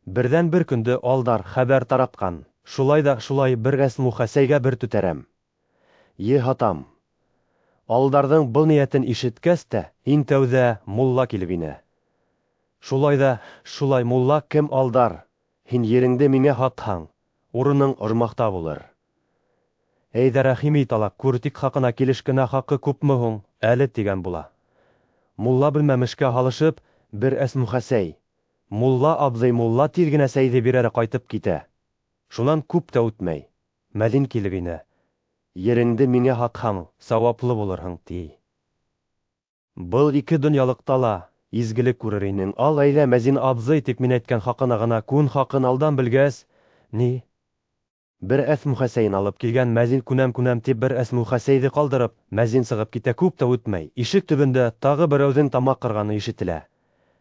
Берҙән бер көндө алдар хәбәр таратҡан. Шулай да шулай бер Әсмүхәсәйгә бер түтәрәм. Һатам. Алдарҙың был ниәтен ишеткәс тә, һин тәүҙә мулла килеп инә. Шулай да, шулай мулла кем алдар? Һин ереңде миңә һатһаң, урының ормаҡта булыр. Әйҙә рәхим ит ала, күртик хаҡына килешкенә хаҡы күпме һуң, әле тигән була. Мулла белмәмешкә һалышып, бер Әсмүхәсәй. Мулла абзый мулла тиҙ генә сәйҙе бирәре ҡайтып китә. Шунан күп тә үтмәй. Мәҙин килеп инә. Ереңде миңә һатһаң, сауаплы булырһың, ти. Был ике донъялыҡта ла изгелек күрер инең. Ал әйҙә Мәзин абзый тип мин әйткән хаҡына ғына күн хаҡын алдан белгәс, ни? Бер Әсмүхәсәйен алып килгән Мәзин күнәм тип бер Әсмүхәсәйҙе ҡалдырып, Мәзин сығып китә, күп тә үтмәй. Ишек төбөндә тағы берәүҙең тамаҡ ҡырғаны ишетелә.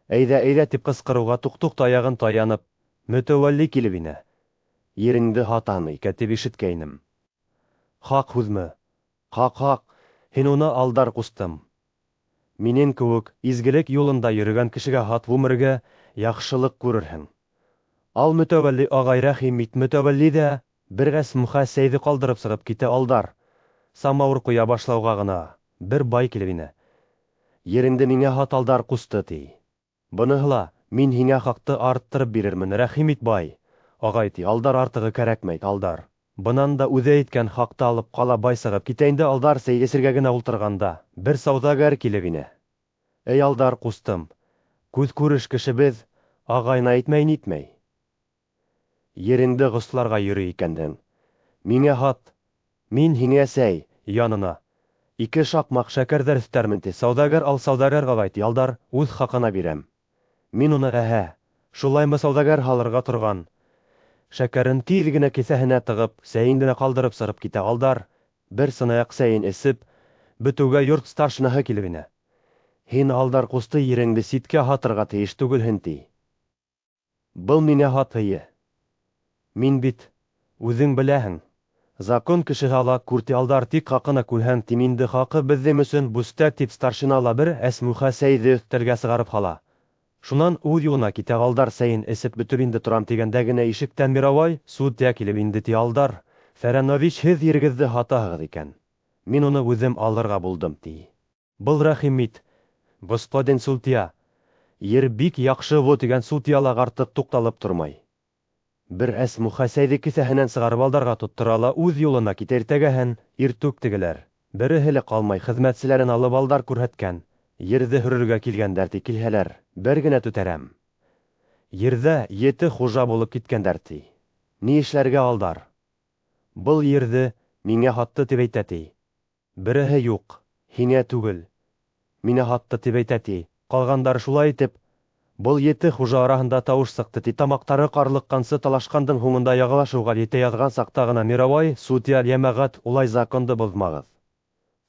Әйҙә тип ҡысҡырыуға туҡ таяғын таянып, Мөтәүәлли килеп инә. Ереңде һатам икән тип ишеткәйнем. Хаҡ һүҙме? Хаҡ. Һин уны алдар, ҡустым. Минең кеүек изгелек юлында йөрөгән кешегә һат ғүмергә яҡшылыҡ күрерһең. Ал Мөтәүәлли ағай, рәхим ит. Мөтәүәлли дә бер Әсмүхәсәйҙе ҡалдырып сығып китә, алдар. Самауыр ҡуя башлауға ғына бер бай килеп инә. Ереңде миңә һат, алдар, ҡусты, ти. Быныһы ла мин һиңә хаҡты арттырып бирермен, рәхим ит, бай. Ағай, ти, алдар, артығы кәрәкмәй, алдар. Бынан да үҙе әйткән хаҡты алып ҡала бай сығып китә инде, алдар. Сәй эсергә генә ултырғанда бер сауҙагәр килеп инә. Эй, алдар, ҡустым, күҙ күреш кешебеҙ, ағайына әйтмәй-нитмәй. Ереңде ғосларға йөрөй икәндең. Миңә һат. Мин һиңә сәй янына 2 шаҡмаҡ шәкәрҙәр өҫтәрмен, ти. Сауҙагәр, ал, сауҙагәр ағай, ти, алдар, үҙ хаҡына бирәм. Мин уны, шулаймы сауҙагәр һалырға торған. Шәкәрен тиҙ генә кеҫәһенә тығып, сәйенденә ҡалдырып сырып китә, алдар. Бер сынаяҡ сәйен эсеп, бөтөүгә йорт старшинаһы килеп инә. Һин, алдар, ҡусты, ереңде ситкә һатырға тейеш түгелһең, ти. Был миңә һат һыйы. Мин бит, үҙең беләһең. Закон кешеһе ала, күрти, алдар, тик хаҡына күлһәң, ти, инде хаҡы беҙҙең өсөн бүстәк, тип старшина ла бер Әсмүхәсәйҙе өҫтәлгә сығарып һала. Шунан үҙ юлына китә, алдар, сәйен эсеп бөтөр инде торам тигәндә генә ишектән Мировой судья килеп инде, ти, алдар. Фәрәнович, һеҙ ерегеҙҙе һатаһығыҙ икән. Мин уны үҙем алырға булдым, ти. Был рәхим ит, господин судья. Ер бик яҡшы бу, тигән судья ла артыҡ туҡталып тормай. Бер Әсмүхәсәйҙе кеҫәһенән сығарып алдарға тоттора ла үҙ юлына китә, иртәгәһен иртүк тегеләр. Береһе лә ҡалмай, хеҙмәтселәрен алып алдар күрһәткән. Ерҙе һөрөргә килгәндәр, ти, килһәләр, бер генә түтәрәм. Ерҙә 7 хужа булып киткәндәр, ти. Ни эшләргә, алдар? Был ерҙе миңә һатты тип әйтә, ти. Береһе юҡ, һиңә түгел. Миңә һатты тип әйтә, ти. Ҡалғандар шулай итеп, был 7 хужа араһында тауыш сыҡты, ти. Тамаҡтары ҡарлыҡҡансы талашҡандың һуңында яғылашыуға ете яҙған саҡта ғына Мировой, судья, йәмәғәт, улай законды боҙмағыҙ.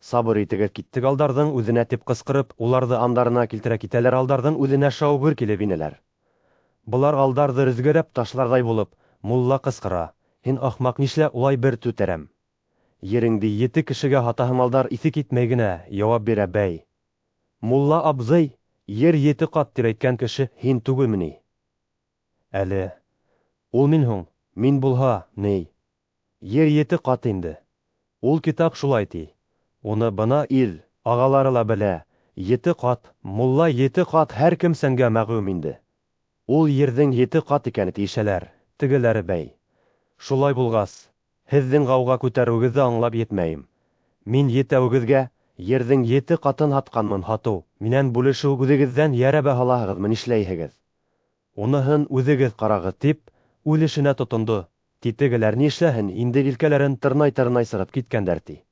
Сабыр итегеҙ, киттек, алдарҙың үҙенә тип ҡысҡырып, уларҙы андарына килтерә китәләр, алдарҙың үҙенә шауғыр килеп инәләр. Былар алдарҙы рөҙгәрәп ташларҙай булып, мулла ҡысҡыра. Һин ахмаҡ, нишлә улай бер түтәрәм? Ереңде 7 кешегә һатаһың, алдар, иҫе китмәй генә яуап бирә бәй. Мулла абзый, ер 7 ҡат тип әйткән кеше һин түгелме ни? Әле. Ул мин һуң, мин булһа, ни? Ер 7 ҡат инде. Ул китап шулай, ти. Уны бына ил, ағалары ла белә. 7 ҡат, мулла 7 ҡат һәр кемсәнгә мәғлүм инде. Ул ерҙең 7 ҡат икәне тишәләр, тегеләре бәй. Шулай булғас, һеҙҙең ғауға күтәреүегеҙҙе аңлап етмәйем. Мин етәүегеҙгә ерҙең 7 ҡатын һатҡанмын, һатыу. Минән бүлешеү үҙегеҙҙән йәрәбә һалаһығыҙмы, нишләйһегеҙ? Уныһын үҙегеҙ ҡарағыҙ, тип, үл эшенә тотондо. Титегеләр нишләһен, инде илкәләрен тырнай-тырнай сығып киткәндәр, ти.